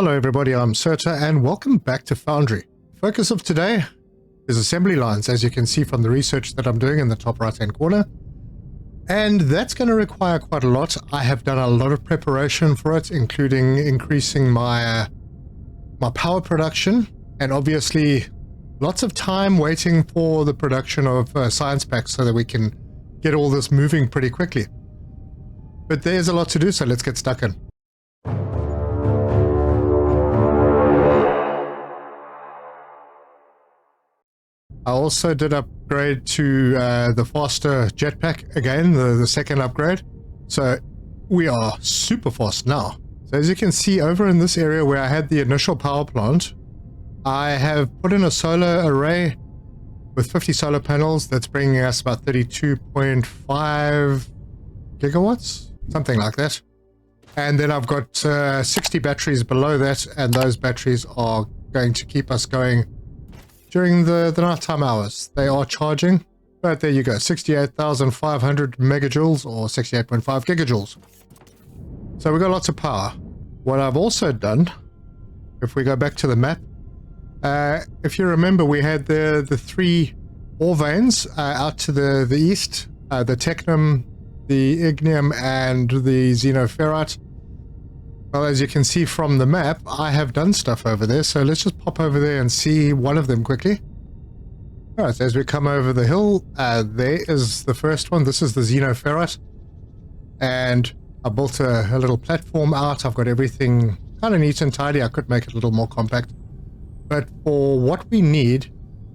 Hello everybody, I'm Serta and welcome back to Foundry. The focus of today is assembly lines, as you can see from the research that I'm doing in the top right hand corner. And that's going to require quite a lot. I have done a lot of preparation for it, including increasing my power production, and obviously lots of time waiting for the production of science packs so that we can get all this moving pretty quickly. But there's a lot to do, so let's get stuck in. I also did upgrade to the faster jetpack again, the second upgrade. So we are super fast now. So as you can see over in this area where I had the initial power plant, I have put in a solar array with 50 solar panels. That's bringing us about 32.5 gigawatts, something like that. And then I've got 60 batteries below that, and those batteries are going to keep us going during the nighttime hours. They are charging, but there you go, 68,500 megajoules or 68.5 gigajoules. So we've got lots of power. What I've also done, if we go back to the map, if you remember, we had the three ore veins out to the east, the technum, the ignium, and the xenoferrite. Well, as you can see from the map, I have done stuff over there, so let's just pop over there and see one of them quickly. Alright, so as we come over the hill, there is the first one. This is the xenoferrite. And I built a little platform out. I've got everything kind of neat and tidy. I could make it a little more compact. But for what we need,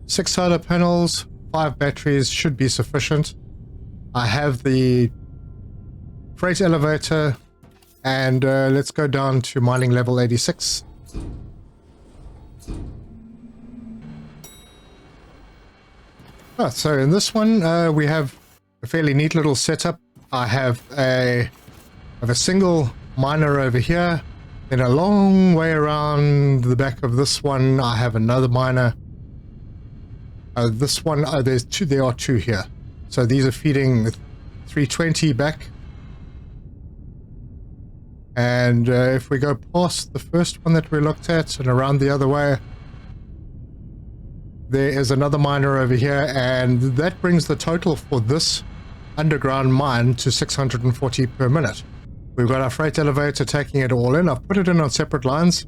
6 solar panels, 5 batteries should be sufficient. I have the freight elevator. And let's go down to mining level 86. So in this one, we have a fairly neat little setup. I have a single miner over here. Then a long way around the back of this one, I have another miner. This one, there are two here. So these are feeding 320 back. And if we go past the first one that we looked at and around the other way, there is another miner over here, and that brings the total for this underground mine to 640 per minute. We've got our freight elevator taking it all in. I've put it in on separate lines.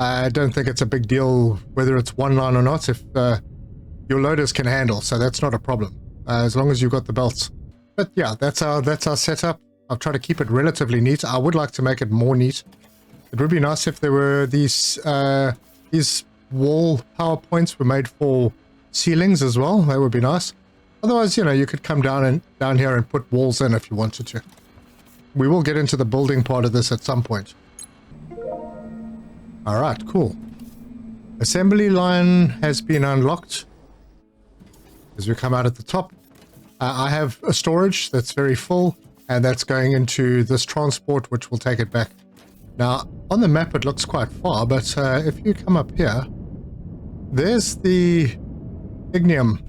I don't think it's a big deal whether it's one line or not, if your loaders can handle, so that's not a problem, as long as you've got the belts. But yeah, that's our setup. I'll try to keep it relatively neat. I would like to make it more neat. It would be nice if there were these wall power points were made for ceilings as well. That would be nice. Otherwise, you know, you could come down here and put walls in if you wanted to. We will get into the building part of this at some point. All right, cool. Assembly line has been unlocked. As we come out at the top, I have a storage that's very full. And that's going into this transport, which will take it back. Now, on the map, it looks quite far, but if you come up here, there's the ignium.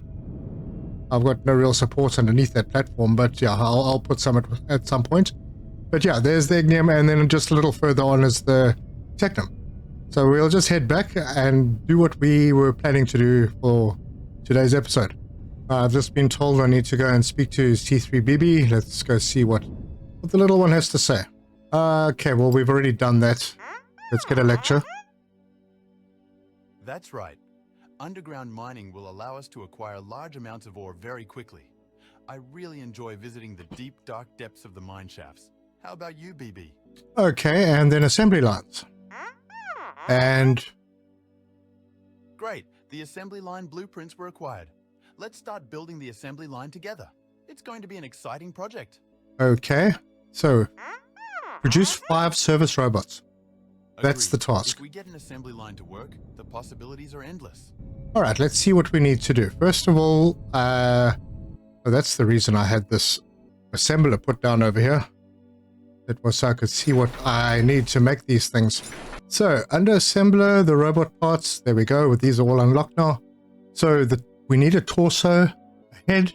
I've got no real support underneath that platform, but yeah, I'll put some at some point. But yeah, there's the ignium, and then just a little further on is the technum. So we'll just head back and do what we were planning to do for today's episode. I've just been told I need to go and speak to C3BB. Let's go see what the little one has to say. Okay, well, we've already done that. Let's get a lecture. That's right. Underground mining will allow us to acquire large amounts of ore very quickly. I really enjoy visiting the deep, dark depths of the mine shafts. How about you, BB? Okay, and then assembly lines. And... Great. The assembly line blueprints were acquired. Let's start building the assembly line together. It's going to be an exciting project. Okay, so produce 5 service robots. That's the task. If we get an assembly line to work, the possibilities are endless. All right, let's see what we need to do. First of all, that's the reason I had this assembler put down over here. It was so I could see what I need to make these things. So under assembler, the robot parts, there we go. These are all unlocked now. So we need a torso, a head,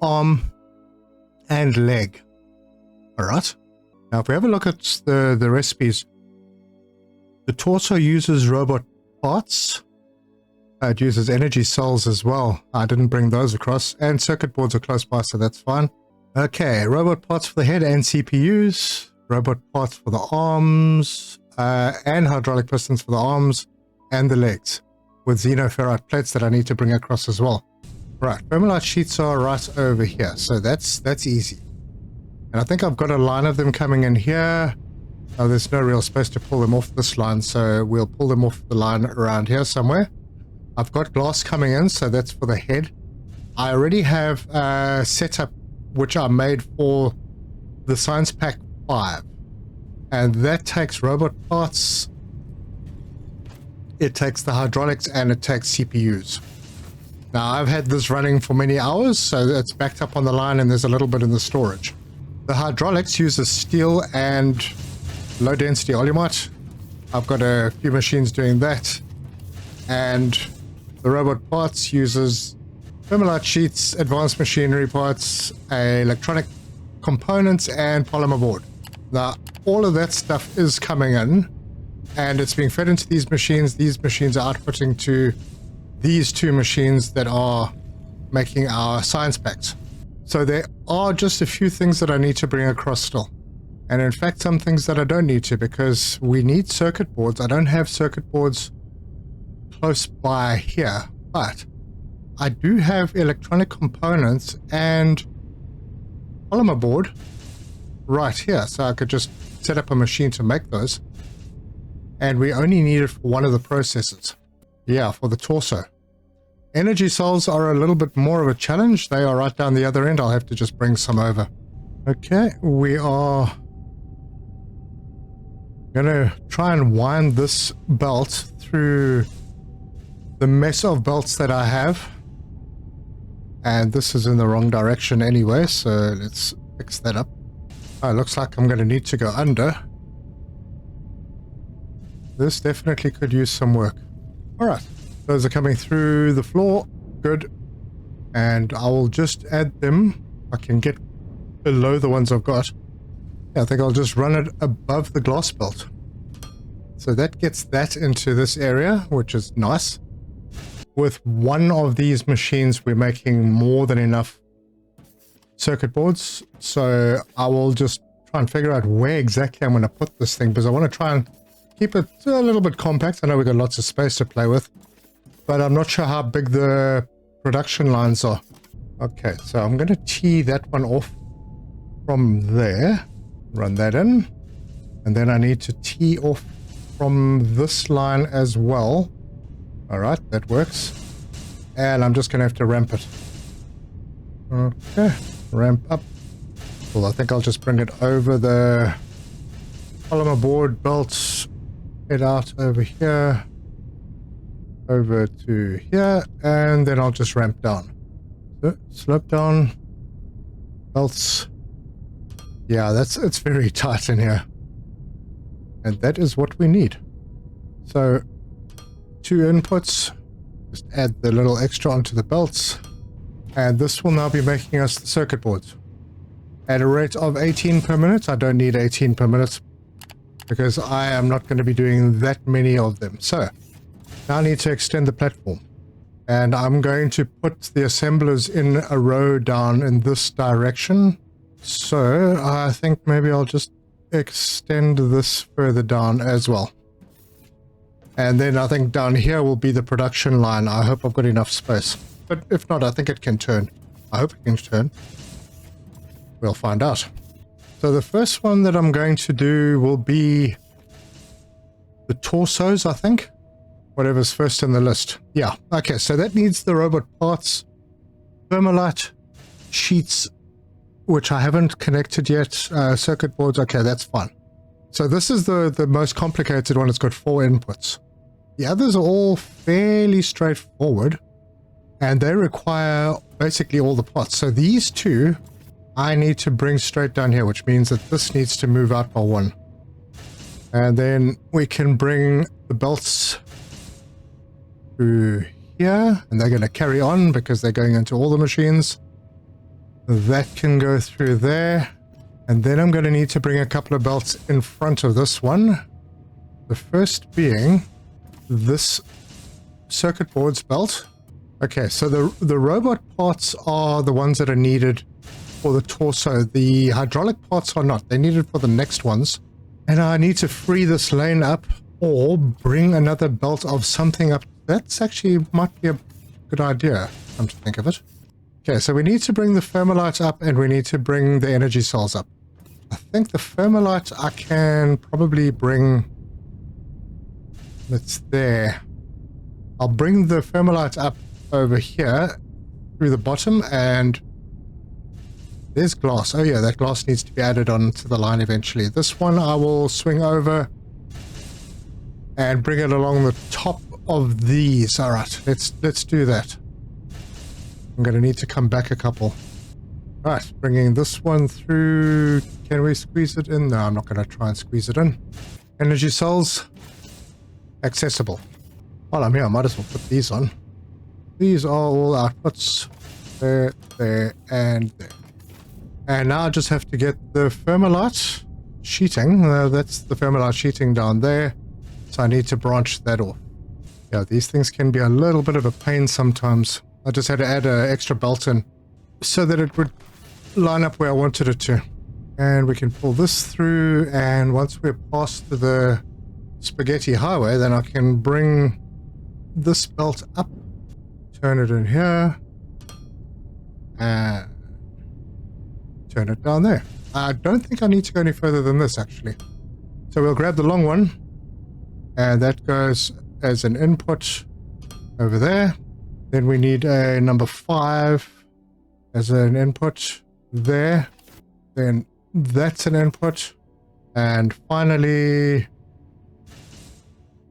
arm, and leg. All right. Now, if we have a look at the recipes, the The torso uses robot parts. It uses energy cells as well. I didn't bring those across. And circuit boards are close by, so that's fine. Okay, robot parts for the head and CPUs. Robot parts for the arms. And hydraulic pistons for the arms and the legs. With xenoferrite plates that I need to bring across as well. Right, Thermalite sheets are right over here. So that's easy. And I think I've got a line of them coming in here. Oh, there's no real space to pull them off this line, so we'll pull them off the line around here somewhere. I've got glass coming in, so that's for the head. I already have a setup which I made for the Science Pack 5. And that takes robot parts, it takes the hydraulics, and it takes CPUs. Now, I've had this running for many hours, so it's backed up on the line and there's a little bit in the storage. The hydraulics uses steel and low-density olimite. I've got a few machines doing that. And the robot parts uses thermalite sheets, advanced machinery parts, electronic components, and polymer board. Now, all of that stuff is coming in, and it's being fed into these machines. These machines are outputting to these two machines that are making our science packs. So there are just a few things that I need to bring across still. And in fact, some things that I don't need to, because we need circuit boards. I don't have circuit boards close by here, but I do have electronic components and polymer board right here. So I could just set up a machine to make those. And we only need it for one of the processes. Yeah, for the torso. Energy cells are a little bit more of a challenge. They are right down the other end. I'll have to just bring some over. Okay, we are going to try and wind this belt through the mess of belts that I have. And this is in the wrong direction anyway, so let's fix that up. Oh, it looks like I'm going to need to go under. This definitely could use some work. Alright, those are coming through the floor. Good. And I will just add them. I can get below the ones I've got. Yeah, I think I'll just run it above the glass belt. So that gets that into this area, which is nice. With one of these machines, we're making more than enough circuit boards. So I will just try and figure out where exactly I'm going to put this thing, because I want to try and keep it a little bit compact. I know we've got lots of space to play with, but I'm not sure how big the production lines are. Okay, so I'm going to tee that one off from there. Run that in. And then I need to tee off from this line as well. Alright, that works. And I'm just going to have to ramp it. Okay, ramp up. Well, I think I'll just bring it over the polymer board belts. Head out over here. Over to here. And then I'll just ramp down. So, slope down. Belts. Yeah, it's very tight in here. And that is what we need. So, 2 inputs. Just add the little extra onto the belts. And this will now be making us the circuit boards. At a rate of 18 per minute. I don't need 18 per minute, because I am not going to be doing that many of them. So, now I need to extend the platform. And I'm going to put the assemblers in a row down in this direction. So, I think maybe I'll just extend this further down as well. And then I think down here will be the production line. I hope I've got enough space. But if not, I think it can turn. I hope it can turn. We'll find out. So the first one that I'm going to do will be the torsos, I think. Whatever's first in the list. Yeah, okay, so that needs the robot parts, thermalite sheets, which I haven't connected yet, circuit boards. Okay, that's fine. So this is the most complicated one. It's got 4 inputs. The others are all fairly straightforward, and they require basically all the parts. So these two I need to bring straight down here, which means that this needs to move out by 1. And then we can bring the belts through here, and they're going to carry on because they're going into all the machines. That can go through there. And then I'm going to need to bring a couple of belts in front of this one. The first being this circuit board's belt. Okay, so the robot parts are the ones that are needed for the torso. The hydraulic parts are not. They're needed for the next ones. And I need to free this lane up or bring another belt of something up. That's actually might be a good idea, come to think of it. Okay, so we need to bring the Thermalite up and we need to bring the energy cells up. I think the Thermalite I can probably bring... It's there. I'll bring the Thermalite up over here through the bottom, and there's glass. Oh yeah, that glass needs to be added onto the line eventually. This one I will swing over and bring it along the top of these. All right, let's do that. I'm going to need to come back a couple. Right, bringing this one through. Can we squeeze it in? No, I'm not going to try and squeeze it in. Energy cells accessible. While I'm here, I might as well put these on. These are all outputs. There, there, and there. And now I just have to get the Thermalite sheeting. That's the Thermalite sheeting down there. So I need to branch that off. Yeah, these things can be a little bit of a pain sometimes. I just had to add an extra belt in so that it would line up where I wanted it to. And we can pull this through, and once we're past the spaghetti highway, then I can bring this belt up, turn it in here, and turn it down there. I don't think I need to go any further than this, actually. So we'll grab the long one, and that goes as an input over there. Then we need a number 5 as an input there. Then that's an input. And finally,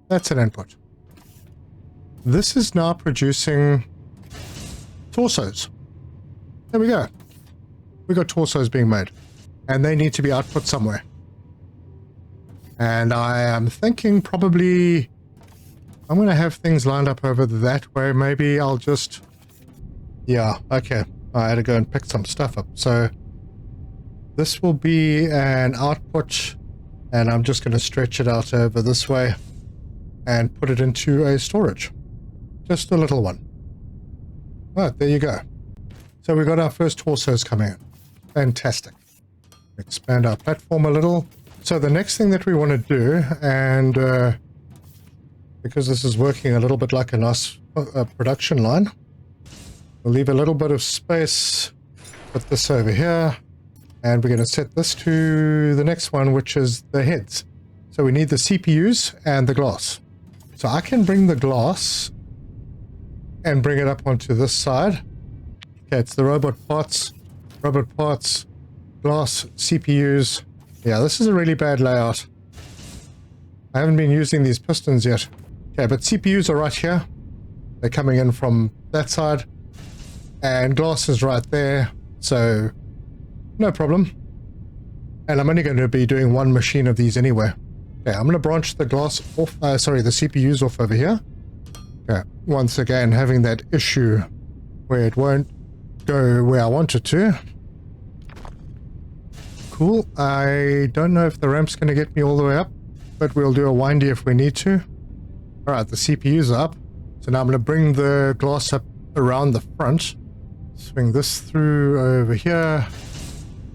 that's an input. This is now producing torsos. There we go. We got torsos being made. And they need to be output somewhere. And I am thinking probably I'm going to have things lined up over that way. Maybe I'll just... Yeah, okay. I had to go and pick some stuff up. So this will be an output, and I'm just going to stretch it out over this way and put it into a storage. Just a little one. Right, there you go. So we've got our first torsos coming in. Fantastic. Expand our platform a little. So the next thing that we want to do, and because this is working a little bit like a nice production line, we'll leave a little bit of space, put this over here, and we're going to set this to the next one, which is the heads. So we need the CPUs and the glass. So I can bring the glass and bring it up onto this side. Okay, it's the robot parts, glass, CPUs. Yeah, this is a really bad layout. I haven't been using these pistons yet. Okay, but CPUs are right here. They're coming in from that side. And glass is right there. So, no problem. And I'm only going to be doing one machine of these anyway. Okay, I'm going to branch the glass off, the CPUs off over here. Okay, once again, having that issue where it won't go where I want it to. Cool. I don't know if the ramp's going to get me all the way up, but we'll do a windy if we need to. Alright, the CPU's are up. So now I'm going to bring the glass up around the front. Swing this through over here.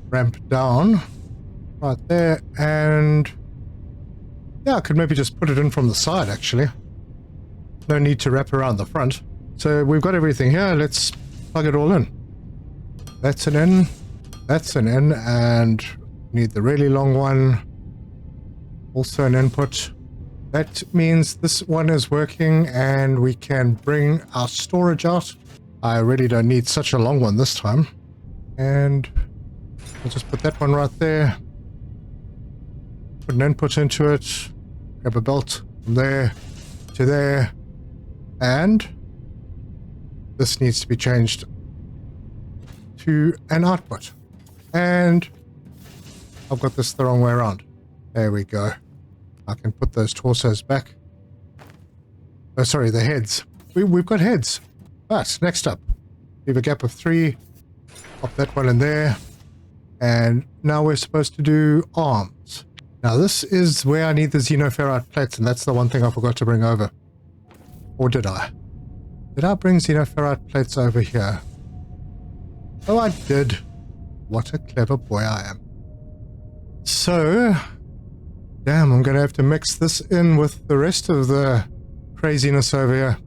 Ramp down. Right there. And yeah, I could maybe just put it in from the side, actually. No need to wrap around the front. So we've got everything here. Let's plug it all in. That's an in. That's an in. And need the really long one. Also an input. That means this one is working and we can bring our storage out. I really don't need such a long one this time. And I'll just put that one right there. Put an input into it. Grab a belt from there to there. And this needs to be changed to an output. And I've got this the wrong way around. There we go. I can put those torsos back. Oh, sorry, the heads. We've got heads. Right, next up. Leave a gap of 3. Pop that one in there. And now we're supposed to do arms. Now this is where I need the xenoferrite plates, and that's the one thing I forgot to bring over. Or did I? Did I bring xenoferrite plates over here? Oh, I did. What a clever boy I am. So, damn, I'm going to have to mix this in with the rest of the craziness over here.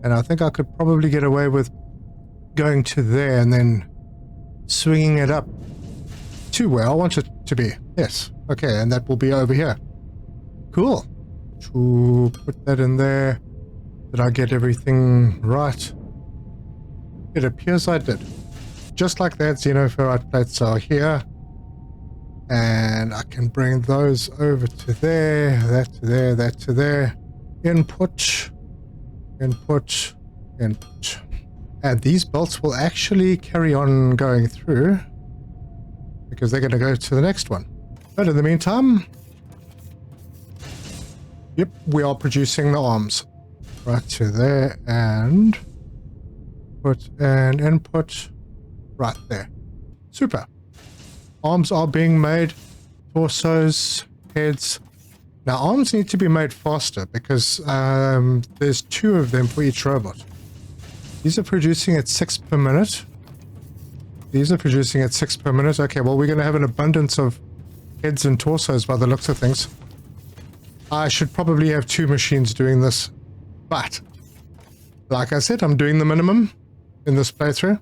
And I think I could probably get away with going to there and then swinging it up to where I want it to be. Yes. Okay, and that will be over here. Cool. To put that in there. Did I get everything right? It appears I did. Just like that, xenoferrite plates are here. And I can bring those over to there, that to there, that to there. Input, input, input. And these bolts will actually carry on going through because they're going to go to the next one. But in the meantime, yep, we are producing the arms. Right to there and put an input right there. Super. Arms are being made, torsos, heads. Now arms need to be made faster because there's 2 of them for each robot. These are producing at 6 per minute. These are producing at 6 per minute. Okay, well we're going to have an abundance of heads and torsos by the looks of things. I should probably have 2 machines doing this. But, like I said, I'm doing the minimum in this playthrough.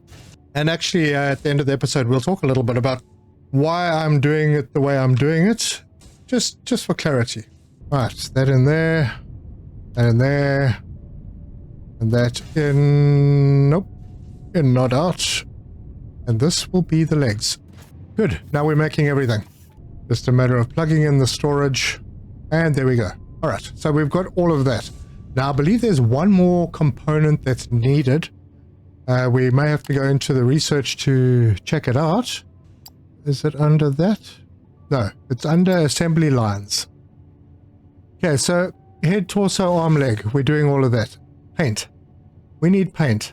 And actually, at the end of the episode, we'll talk a little bit about why I'm doing it the way I'm doing it. Just for clarity. Right, that in there. That in there. And that in... Nope. In, not out. And this will be the legs. Good. Now we're making everything. Just a matter of plugging in the storage. And there we go. Alright, so we've got all of that. Now, I believe there's one more component that's needed. We may have to go into the research to check it out. Is it under that? No, it's under assembly lines. Okay, so head, torso, arm, leg. We're doing all of that. Paint. We need paint.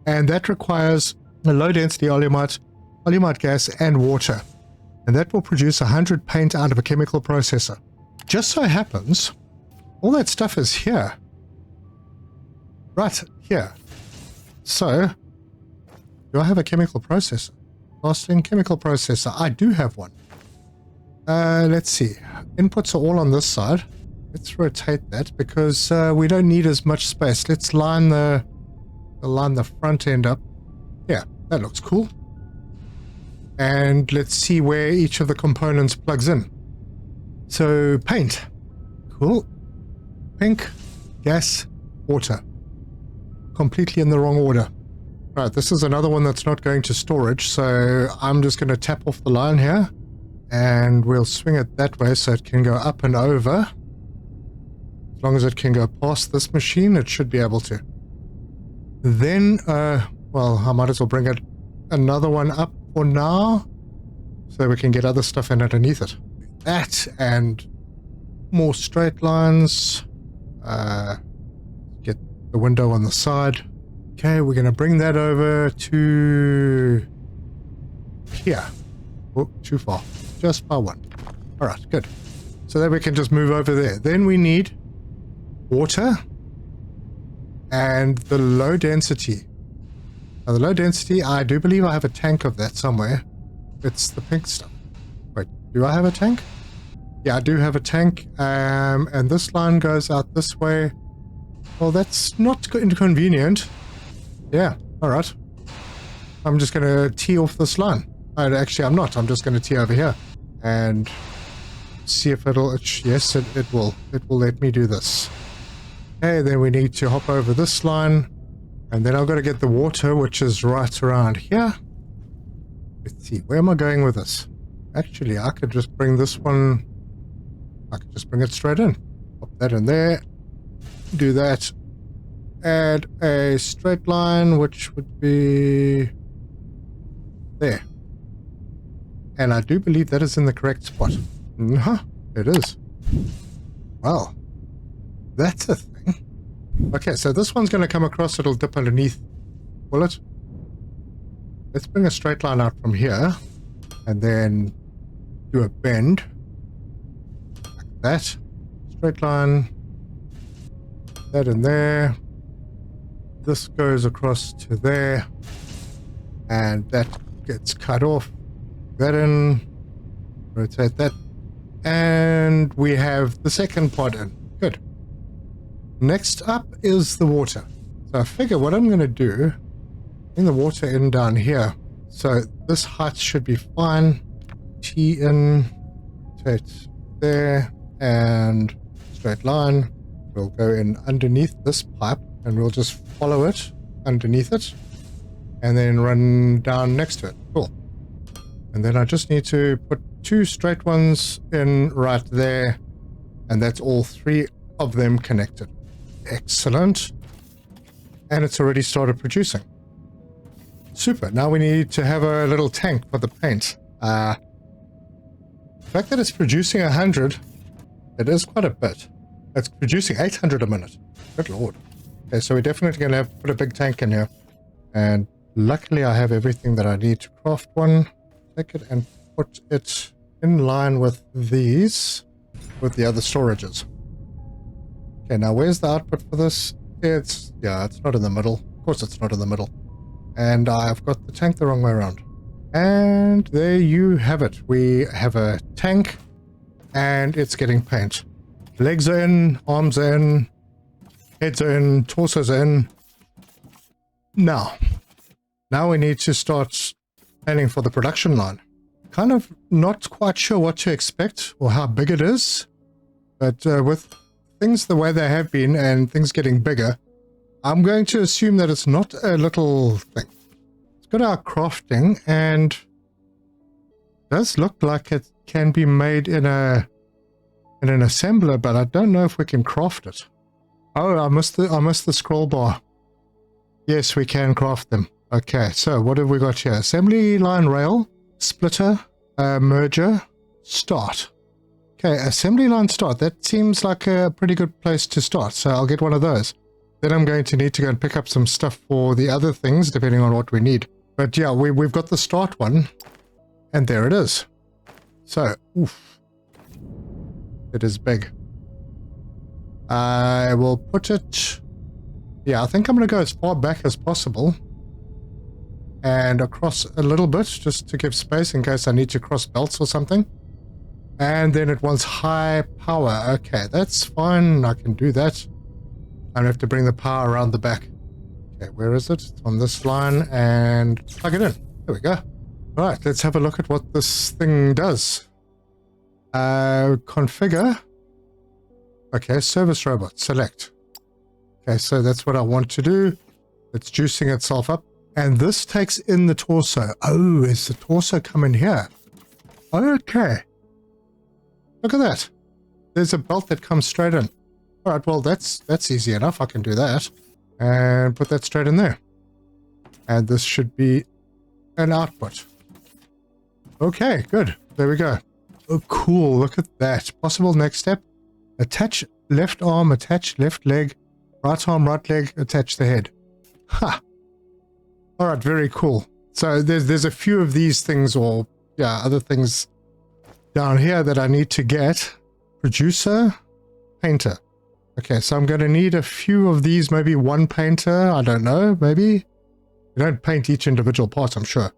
And that requires a low-density oleumite gas, and water. And that will produce 100 paint out of a chemical processor. Just so happens... all that stuff is here. Right here. So, do I have a chemical processor? Lasting chemical processor. I do have one. Let's see. Inputs are all on this side. Let's rotate that because we don't need as much space. Let's line the front end up. Yeah, that looks cool. And let's see where each of the components plugs in. So, paint. Cool. Pink, gas, water. Completely in the wrong order. Right, this is another one that's not going to storage, so I'm just going to tap off the line here, and we'll swing it that way so it can go up and over. As long as it can go past this machine, it should be able to. Then, well, I might as well bring it another one up for now, so we can get other stuff in underneath it. That, and more straight lines. Get the window on the side. Okay, we're going to bring that over to here. Oh, too far. Just by 1. Alright, good. So that we can just move over there. Then we need water and the low density. Now the low density, I do believe I have a tank of that somewhere. It's the pink stuff. Wait, do I have a tank? Yeah, I do have a tank, and this line goes out this way. Well, that's not inconvenient. Yeah, alright. I'm just going to tee off this line. Actually, I'm not. I'm just going to tee over here. And see if it'll... Yes, it will. It will let me do this. Okay, then we need to hop over this line. And then I've got to get the water, which is right around here. Let's see, where am I going with this? Actually, I could just bring this one... I could just bring it straight in. Pop that in there. Do that. Add a straight line, which would be there. And I do believe that is in the correct spot. It is. Well, that's a thing. Okay, so this one's going to come across. It'll dip underneath. Will it? Let's bring a straight line out from here. And then do a bend. that. Straight line. That in there. This goes across to there. And that gets cut off. That in. Rotate that. And we have the second pod in. Good. Next up is the water. So I figure what I'm going to do, bring the water in down here. So this height should be fine. T in, rotate there, and straight line. We'll go in underneath this pipe, and we'll just follow it underneath it, and then run down next to it. Cool. And then I just need to put 2 straight ones in right there, and that's all 3 of them connected. Excellent. And it's already started producing. Super. Now we need to have a little tank for the paint. The fact that it's producing 100, it is quite a bit. It's producing 800 a minute. Good lord. Okay, so we're definitely going to have to put a big tank in here. And luckily I have everything that I need to craft one. Take it and put it in line with these, with the other storages. Okay, now where's the output for this? It's not in the middle. Of course it's not in the middle. And I've got the tank the wrong way around. And there you have it. We have a tank and it's getting paint. Legs are in, arms are in, heads are in, torsos are in. Now we need to start planning for the production line. Kind of not quite sure what to expect or how big it is, but with things the way they have been and things getting bigger, I'm going to assume that it's not a little thing. It's got our crafting and does look like it can be made in an assembler, but I don't know if we can craft it. Oh, I missed the scroll bar. Yes, we can craft them. Okay, so what have we got here? Assembly line rail, splitter, merger, start. Okay, assembly line start. That seems like a pretty good place to start, so I'll get one of those. Then I'm going to need to go and pick up some stuff for the other things, depending on what we need. But yeah, we've got the start one, and there it is. So, oof. It is big. I will put it... Yeah, I think I'm going to go as far back as possible. And across a little bit, just to give space in case I need to cross belts or something. And then it wants high power. Okay, that's fine. I can do that. I don't have to bring the power around the back. Okay, where is it? It's on this line and plug it in. There we go. All right, let's have a look at what this thing does. Configure. Okay, service robot. Select. Okay, so that's what I want to do. It's juicing itself up. And this takes in the torso. Oh, is the torso coming here? Okay. Look at that. There's a belt that comes straight in. All right, well, that's easy enough. I can do that. And put that straight in there. And this should be an output. Okay, good. There we go. Oh, cool. Look at that. Possible next step. Attach left arm, attach left leg, right arm, right leg, attach the head. Ha! All right, very cool. So there's a few of these things, or yeah, other things down here that I need to get. Producer, painter. Okay, so I'm going to need a few of these, maybe one painter, I don't know, maybe. You don't paint each individual part, I'm sure.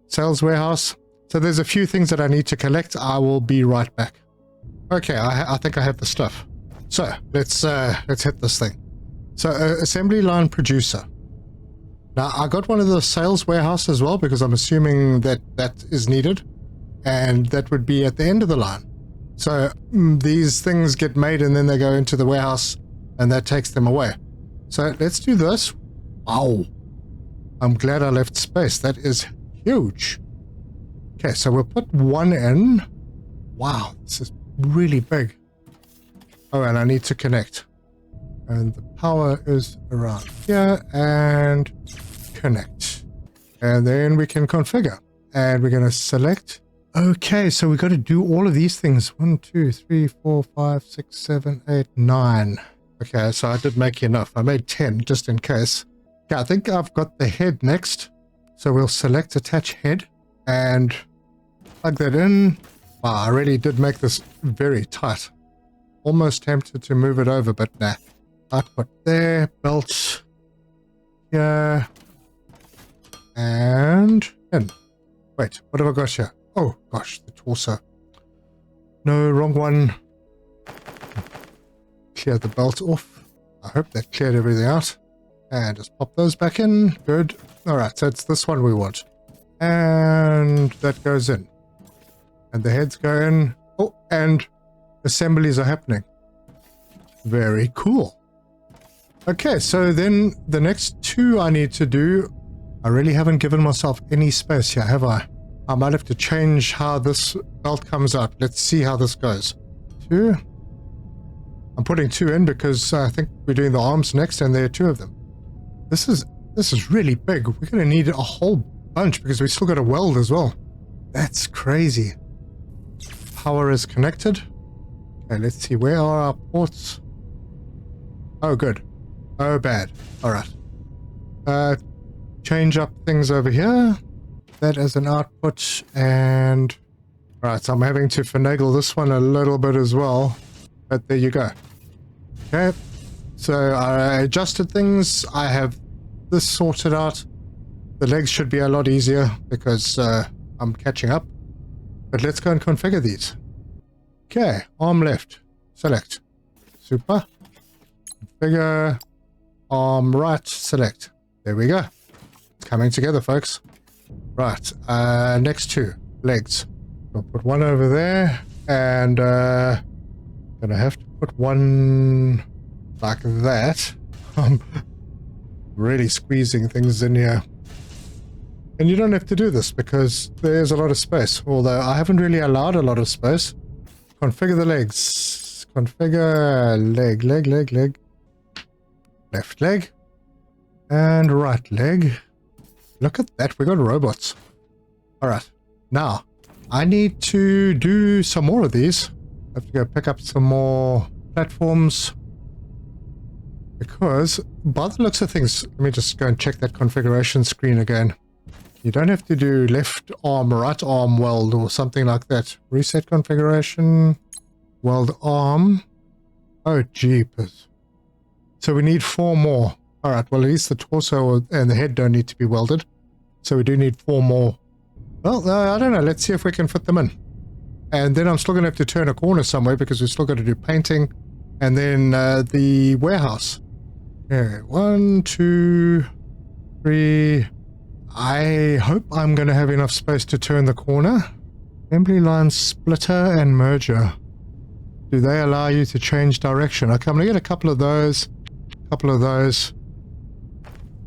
Sales warehouse. So there's a few things that I need to collect. I will be right back. Okay, I think I have the stuff. So let's hit this thing. So assembly line producer. Now I got one of the sales warehouse as well, because I'm assuming that is needed, and that would be at the end of the line. So these things get made and then they go into the warehouse and that takes them away. So let's do this. Wow. I'm glad I left space. That is huge. Okay, so we'll put one in. Wow, this is really big. Oh, and I need to connect. And the power is around here, and connect. And then we can configure. And we're going to select. Okay, so we've got to do all of these things. 1, 2, 3, 4, 5, 6, 7, 8, 9. Okay, so I did make enough. I made 10 just in case. Okay, I think I've got the head next. So we'll select attach head and plug that in. Wow, I really did make this very tight. almost tempted to move it over, but nah. Output there, belt here, and in. Wait, what have I got here? Oh gosh, the torso. No, wrong one. Clear the belt off. I hope that cleared everything out. And just pop those back in. Good. Alright, so it's this one we want. And that goes in. And the heads go in. Oh, and assemblies are happening. Very cool. Okay, so then the next two I need to do, I really haven't given myself any space here, have I? I might have to change how this belt comes out. Let's see how this goes. 2. I'm putting 2 in because I think we're doing the arms next and there are 2 of them. This is really big. We're going to need a whole bunch because we still got to weld as well. That's crazy. Power is connected. Okay, let's see. Where are our ports? Oh, good. Oh, bad. Alright. Change up things over here. That as an output and... Alright, so I'm having to finagle this one a little bit as well. But there you go. Okay. So I adjusted things. I have this sorted out. The legs should be a lot easier because I'm catching up. But let's go and configure these. Okay, arm left. Select. Super. Configure. Arm right. Select. There we go. It's coming together, folks. Right. Next 2. Legs. I'll put one over there. And gonna have to put one like that. I'm really squeezing things in here. And you don't have to do this because there's a lot of space. Although I haven't really allowed a lot of space. Configure the legs. Configure leg. Left leg. And right leg. Look at that. We got robots. Alright. Now, I need to do some more of these. I have to go pick up some more platforms. Because, by the looks of things, let me just go and check that configuration screen again. You don't have to do left arm, right arm weld or something like that. Reset configuration. Weld arm. Oh, jeepers. So we need 4 more. Alright, well at least the torso and the head don't need to be welded. So we do need 4 more. Well, I don't know. Let's see if we can fit them in. And then I'm still going to have to turn a corner somewhere because we've still got to do painting. And then the warehouse. Okay, 1, 2, 3... I hope I'm going to have enough space to turn the corner. Assembly line splitter and merger. Do they allow you to change direction? Okay, I'm going to get a couple of those.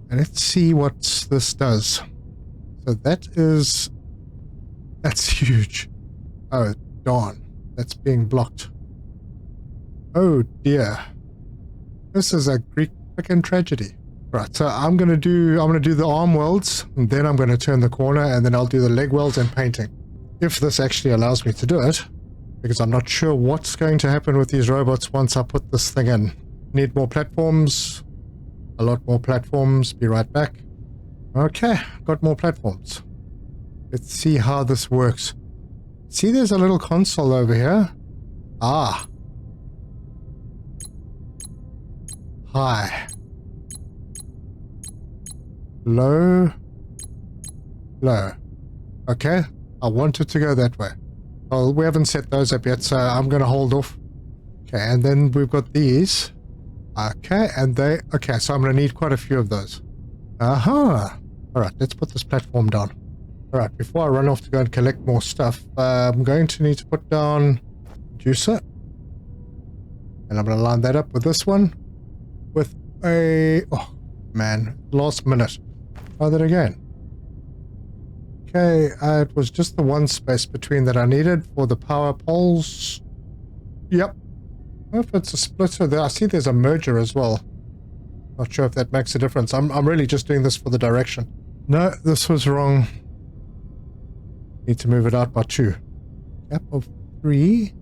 And let's see what this does. So that's huge. Oh, darn. That's being blocked. Oh, dear. This is a Greek freaking tragedy. Right, so I'm gonna do the arm welds, and then I'm gonna turn the corner, and then I'll do the leg welds and painting. If this actually allows me to do it, because I'm not sure what's going to happen with these robots once I put this thing in. Need more platforms. A lot more platforms. Be right back. Okay, got more platforms. Let's see how this works. See, there's a little console over here. Ah. High. Low. Low. Okay, I want it to go that way. Well, we haven't set those up yet, so I'm going to hold off. Okay, and then we've got these. Okay, and they... Okay, so I'm going to need quite a few of those. Aha! Alright, let's put this platform down. Alright, before I run off to go and collect more stuff, I'm going to need to put down juicer. And I'm going to line that up with this one. With a... Oh, man. Last minute. Try that again. Okay, it was just the one space between that I needed for the power poles. Yep. If it's a splitter there, I see there's a merger as well. Not sure if that makes a difference. I'm really just doing this for the direction. No, this was wrong. Need to move it out by 2. Gap of 3.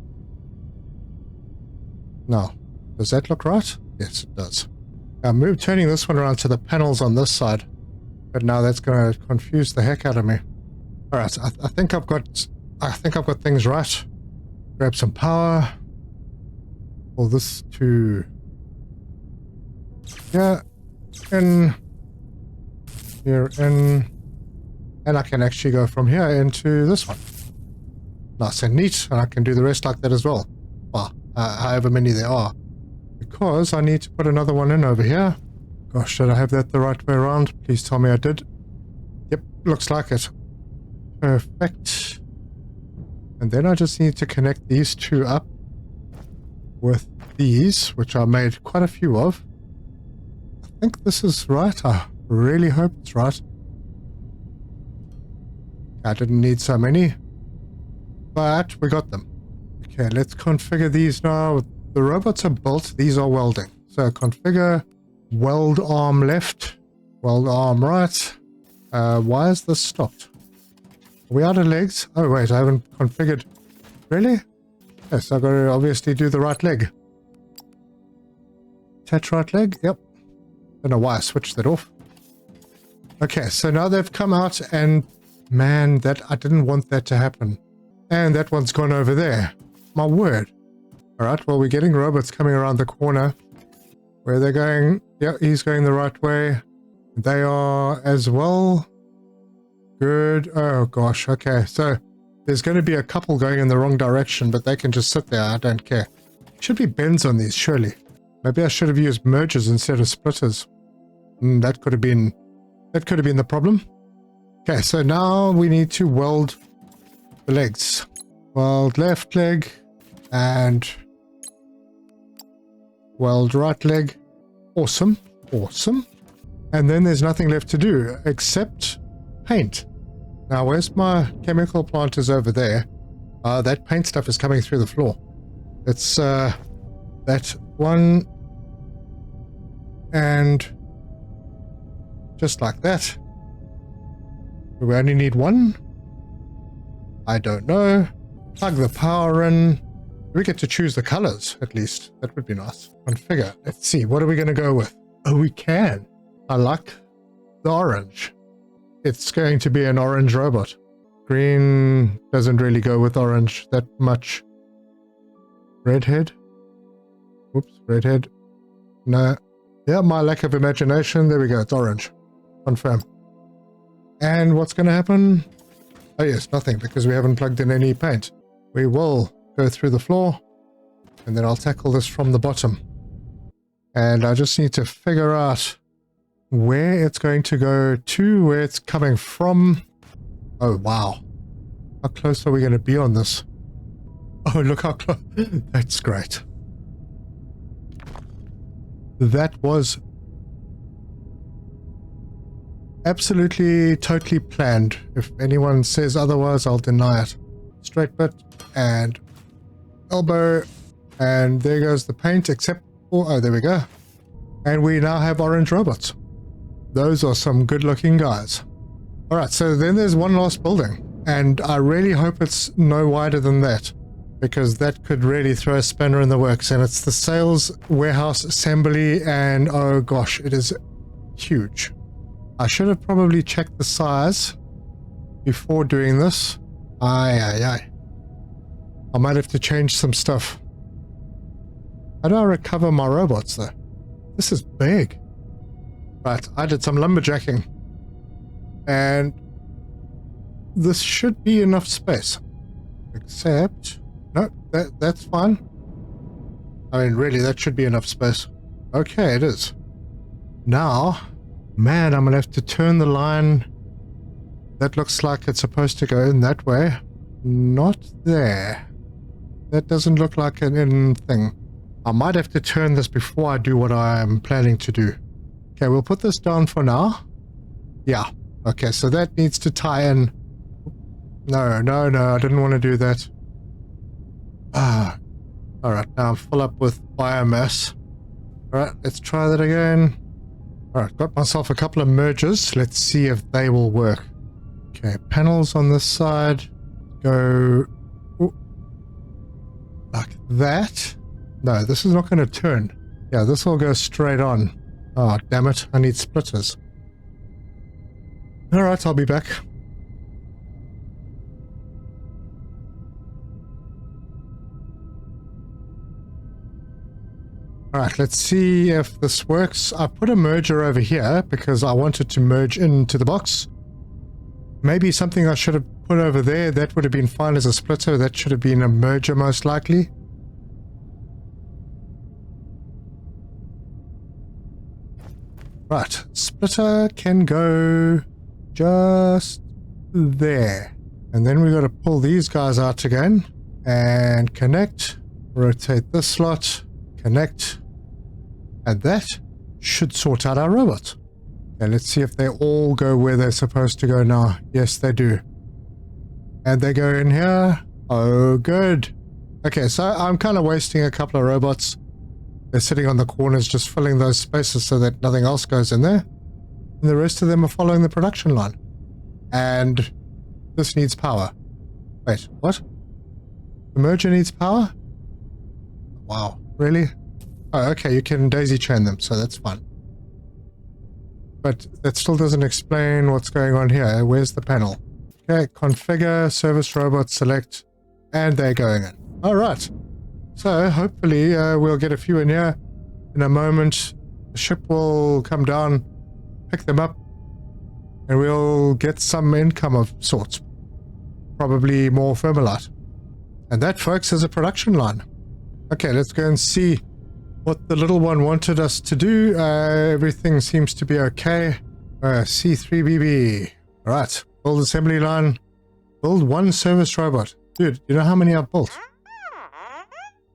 No. Does that look right? Yes, it does. I'm turning this one around to the panels on this side. But now that's going to confuse the heck out of me. Alright, I think I've got things right. Grab some power. pull this to here, in, here, in, and I can actually go from here into this one. Nice and neat, and I can do the rest like that as well. Well, however many there are. Because I need to put another one in over here. Gosh, did I have that the right way around? Please tell me I did. Yep, looks like it. Perfect. And then I just need to connect these two up with these, which I made quite a few of. I think this is right. I really hope it's right. I didn't need so many, but we got them. Okay, let's configure these now. The robots are built. These are welding. So configure weld arm left, weld arm right. Why is this stopped? Are we out of legs? Oh wait, I haven't configured. Really? Yes, I've got to obviously do the right leg. Attach right leg? Yep. Don't know why I switched that off. Okay, so now they've come out and man, that I didn't want that to happen. And that one's gone over there. My word. Alright, well, we're getting robots coming around the corner. Where they're going? Yeah, he's going the right way. They are as well. Good. Oh, gosh. Okay, so there's going to be a couple going in the wrong direction, but they can just sit there. I don't care. Should be bends on these, surely. Maybe I should have used mergers instead of splitters. That could have been the problem. Okay, so now we need to weld the legs. Weld left leg and weld right leg. Awesome. Awesome. And then there's nothing left to do except paint. Now, where's my chemical plant is over there. That paint stuff is coming through the floor. It's that one and just like that. Do we only need one? I don't know. Plug the power in. We get to choose the colors, at least. That would be nice. Configure. Let's see. What are we going to go with? Oh, we can. I like the orange. It's going to be an orange robot. Green doesn't really go with orange that much. Redhead. Oops, redhead. No. Yeah, my lack of imagination. There we go. It's orange. Confirm. And what's going to happen? Oh yes, nothing, because we haven't plugged in any paint. We will go through the floor, and then I'll tackle this from the bottom. And I just need to figure out where it's going to go to, where it's coming from. Oh, wow. How close are we going to be on this? Oh, look how close. That's great. That was absolutely, totally planned. If anyone says otherwise, I'll deny it. Straight bit and elbow. And there goes the paint, except for, oh, there we go. And we now have orange robots. Those are some good looking guys. All right, so then there's one last building. And I really hope it's no wider than that, because that could really throw a spanner in the works. And it's the sales warehouse assembly. And oh gosh, it is huge. I should have probably checked the size before doing this. I might have to change some stuff. How do I recover my robots though? This is big. Right, I did some lumberjacking. And this should be enough space. Except, no, that's fine. I mean, really, that should be enough space. Okay, it is. Now, man, I'm gonna have to turn the line. That looks like it's supposed to go in that way. Not there. That doesn't look like an in thing. I might have to turn this before I do what I'm planning to do. Okay, we'll put this down for now. Yeah. Okay, so that needs to tie in. No, I didn't want to do that. Alright, now I'm full up with biomass. Alright, let's try that again. Alright, got myself a couple of mergers. Let's see if they will work. Okay, panels on this side. Go like that. No, this is not going to turn. Yeah, this will go straight on. Oh, damn it. I need splitters. Alright, I'll be back. Alright, let's see if this works. I put a merger over here because I wanted to merge into the box. Maybe something I should have put over there. That would have been fine as a splitter. That should have been a merger most likely. Right, splitter can go just there. And then we've got to pull these guys out again and connect, rotate this slot, connect, and that should sort out our robot. And let's see if they all go where they're supposed to go now. Yes, they do. And they go in here. Oh, good. Okay, so I'm kind of wasting a couple of robots. They're sitting on the corners just filling those spaces so that nothing else goes in there. And the rest of them are following the production line. And this needs power. Wait, what? The merger needs power? Wow, really? Oh, okay, you can daisy chain them, so that's fine. But that still doesn't explain what's going on here. Where's the panel? Okay, configure, service robot, select, and they're going in. All right. So hopefully we'll get a few in here in a moment. The ship will come down, pick them up, and we'll get some income of sorts. Probably more Thermalite. And that, folks, is a production line. Okay, let's go and see what the little one wanted us to do. Everything seems to be okay. C3BB. All right, build assembly line. Build one service robot. Dude, you know how many I've built?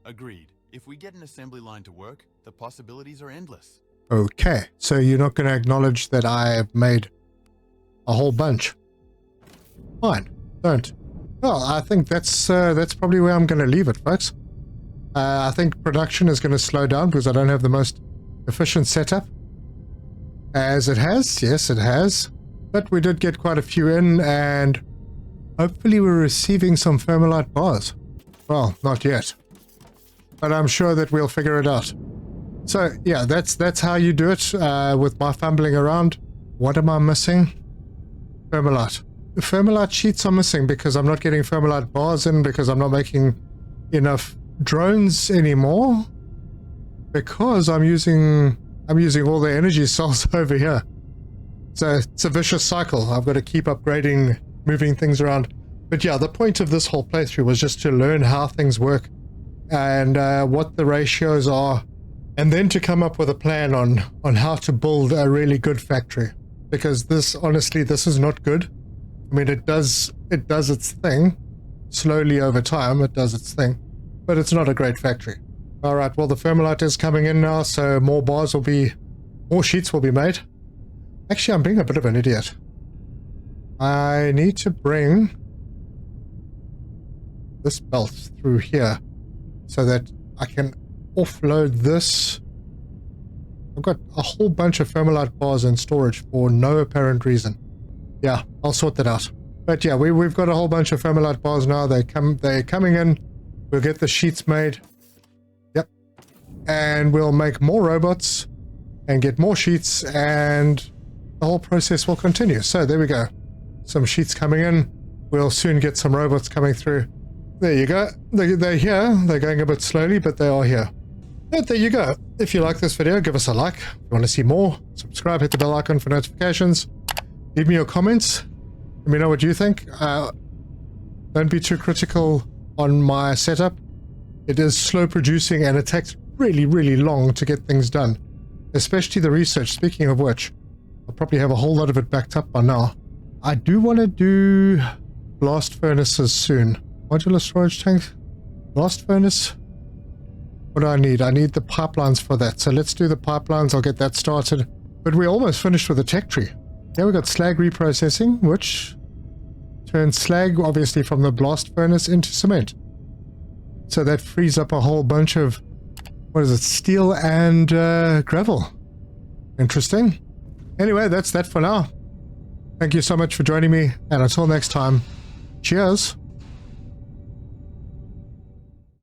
Agreed. If we get an assembly line to work, the possibilities are endless. Okay, so you're not going to acknowledge that I have made a whole bunch. Fine, don't. Well, I think that's probably where I'm going to leave it, folks. I think production is going to slow down because I don't have the most efficient setup. As it has, yes, it has. But we did get quite a few in, and hopefully we're receiving some Thermalite bars. Well, not yet. But I'm sure that we'll figure it out. So, yeah, that's how you do it with my fumbling around. What am I missing? Thermalite. The Thermalite sheets are missing because I'm not getting Thermalite bars in because I'm not making enough drones anymore because I'm using all the energy cells over here. So it's a vicious cycle. I've got to keep upgrading, moving things around. But yeah, the point of this whole playthrough was just to learn how things work and what the ratios are, and then to come up with a plan on how to build a really good factory. Because this, honestly, this is not good. I mean, it does its thing. Slowly over time, it does its thing. But it's not a great factory. Alright, well, the Thermalite is coming in now, so more sheets will be made. Actually, I'm being a bit of an idiot. I need to bring this belt through here so that I can offload this. I've got a whole bunch of Thermalite bars in storage for no apparent reason. Yeah, I'll sort that out. But yeah, we've got a whole bunch of Thermalite bars now. They're coming in. We'll get the sheets made. Yep. And we'll make more robots and get more sheets, and the whole process will continue. So there we go. Some sheets coming in. We'll soon get some robots coming through. There you go. They're here. They're going a bit slowly, but they are here. But there you go. If you like this video, give us a like. If you want to see more, subscribe, hit the bell icon for notifications. Leave me your comments. Let me know what you think. Don't be too critical on my setup. It is slow producing and it takes really, really long to get things done. Especially the research. Speaking of which, I'll probably have a whole lot of it backed up by now. I do want to do blast furnaces soon. Modular storage tank. Blast furnace. What do I need? I need the pipelines for that. So let's do the pipelines. I'll get that started. But we're almost finished with the tech tree. Here we got slag reprocessing, which turns slag, obviously, from the blast furnace into cement. So that frees up a whole bunch of, what is it, steel and gravel. Interesting. Anyway, that's that for now. Thank you so much for joining me, and until next time, cheers.